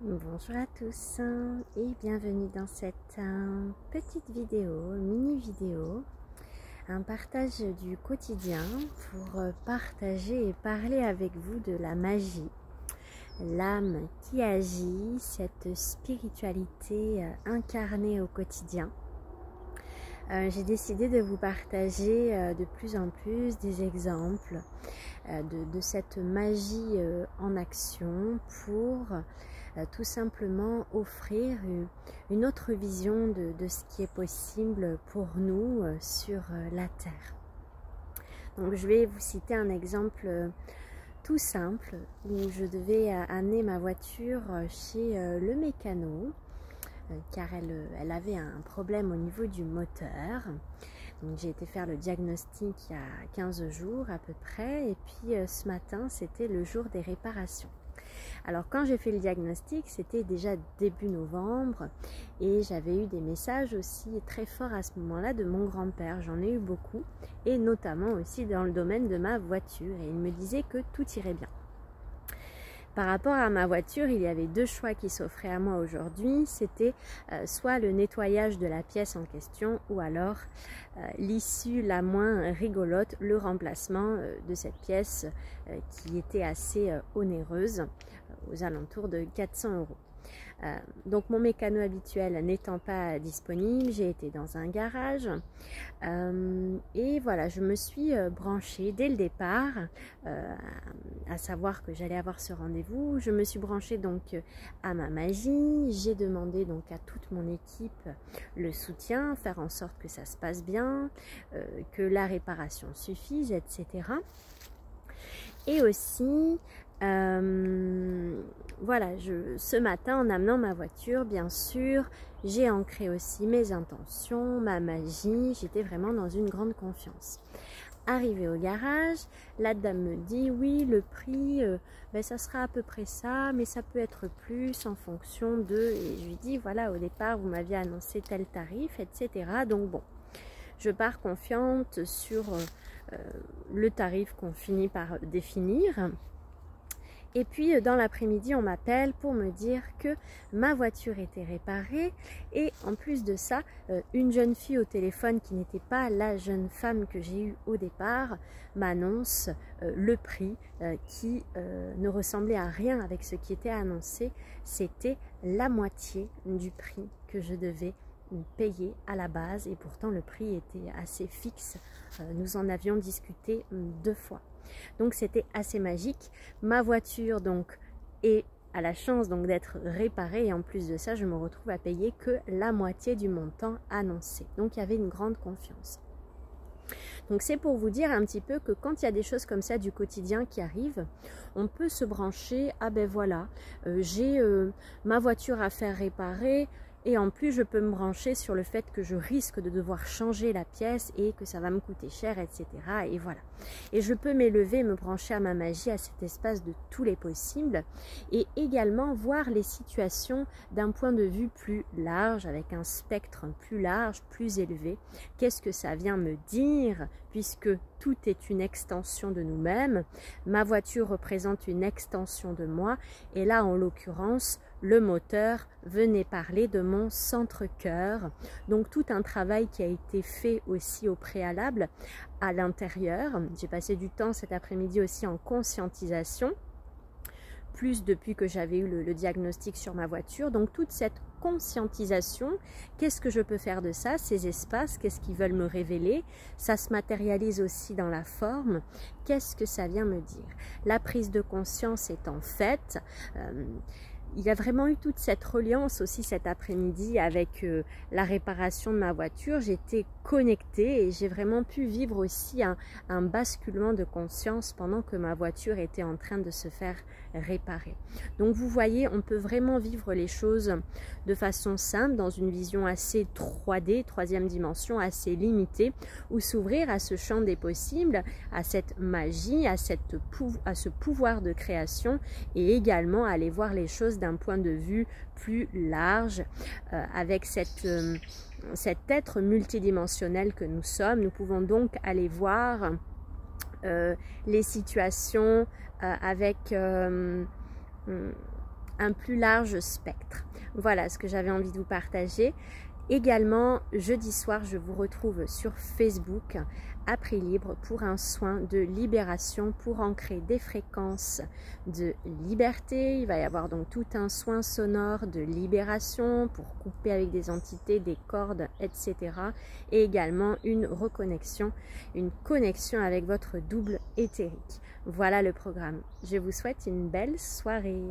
Bonjour à tous et bienvenue dans cette petite vidéo, mini vidéo, un partage du quotidien pour partager et parler avec vous de la magie, l'âme qui agit, cette spiritualité incarnée au quotidien. J'ai décidé de vous partager de plus en plus des exemples de cette magie en action pour tout simplement offrir une autre vision de ce qui est possible pour nous sur la Terre. Donc je vais vous citer un exemple tout simple où je devais amener ma voiture chez le mécano car elle avait un problème au niveau du moteur. Donc j'ai été faire le diagnostic il y a 15 jours à peu près et puis ce matin c'était le jour des réparations. Alors quand j'ai fait le diagnostic, c'était déjà début novembre et j'avais eu des messages aussi très forts à ce moment-là de mon grand-père. J'en ai eu beaucoup et notamment aussi dans le domaine de ma voiture et il me disait que tout irait bien. Par rapport à ma voiture, il y avait deux choix qui s'offraient à moi aujourd'hui. C'était soit le nettoyage de la pièce en question ou alors l'issue la moins rigolote, le remplacement de cette pièce qui était assez onéreuse, aux alentours de 400 €. Donc mon mécano habituel n'étant pas disponible, j'ai été dans un garage et voilà, je me suis branchée dès le départ, à savoir que j'allais avoir ce rendez-vous. Je me suis branchée donc à ma magie, j'ai demandé donc à toute mon équipe le soutien, faire en sorte que ça se passe bien, que la réparation suffise, etc. Et aussi voilà, ce matin en amenant ma voiture, bien sûr, j'ai ancré aussi mes intentions, ma magie, j'étais vraiment dans une grande confiance. Arrivée au garage, la dame me dit oui, le prix, ça sera à peu près ça, mais ça peut être plus en fonction de... Et je lui dis voilà, au départ, vous m'aviez annoncé tel tarif, etc. Donc bon, je pars confiante sur le tarif qu'on finit par définir. Et puis dans l'après-midi, on m'appelle pour me dire que ma voiture était réparée et en plus de ça, une jeune fille au téléphone qui n'était pas la jeune femme que j'ai eue au départ m'annonce le prix qui ne ressemblait à rien avec ce qui était annoncé. C'était la moitié du prix que je devais payer à la base et pourtant le prix était assez fixe. Nous en avions discuté 2 fois. Donc c'était assez magique. Ma voiture donc a la chance donc d'être réparée et en plus de ça je me retrouve à payer que la moitié du montant annoncé. Donc il y avait une grande confiance. Donc c'est pour vous dire un petit peu que quand il y a des choses comme ça du quotidien qui arrivent, on peut se brancher, ah ben voilà, j'ai ma voiture à faire réparer, et en plus je peux me brancher sur le fait que je risque de devoir changer la pièce et que ça va me coûter cher, etc. Et voilà. Et je peux m'élever, me brancher à ma magie, à cet espace de tous les possibles et également voir les situations d'un point de vue plus large, avec un spectre plus large, plus élevé. Qu'est-ce que ça vient me dire puisque tout est une extension de nous-mêmes. Ma voiture représente une extension de moi et là en l'occurrence le moteur venait parler de mon centre-cœur. Donc tout un travail qui a été fait aussi au préalable à l'intérieur. J'ai passé du temps cet après-midi aussi en conscientisation, plus depuis que j'avais eu le diagnostic sur ma voiture. Donc toute cette conscientisation, qu'est-ce que je peux faire de ça, ces espaces, qu'est-ce qu'ils veulent me révéler, ça se matérialise aussi dans la forme, qu'est-ce que ça vient me dire. La prise de conscience étant faite, il y a vraiment eu toute cette reliance aussi cet après-midi avec la réparation de ma voiture. J'étais connectée et j'ai vraiment pu vivre aussi un basculement de conscience pendant que ma voiture était en train de se faire réparer. Donc vous voyez, on peut vraiment vivre les choses de façon simple, dans une vision assez 3D, troisième dimension, assez limitée, ou s'ouvrir à ce champ des possibles, à cette magie, à ce pouvoir de création et également aller voir les choses d'un point de vue plus large, avec cet être multidimensionnel que nous sommes. Nous pouvons donc aller voir les situations avec un plus large spectre. Voilà ce que j'avais envie de vous partager. Également, jeudi soir, je vous retrouve sur Facebook à prix libre pour un soin de libération, pour ancrer des fréquences de liberté. Il va y avoir donc tout un soin sonore de libération pour couper avec des entités, des cordes, etc. Et également une reconnexion, une connexion avec votre double éthérique. Voilà le programme. Je vous souhaite une belle soirée.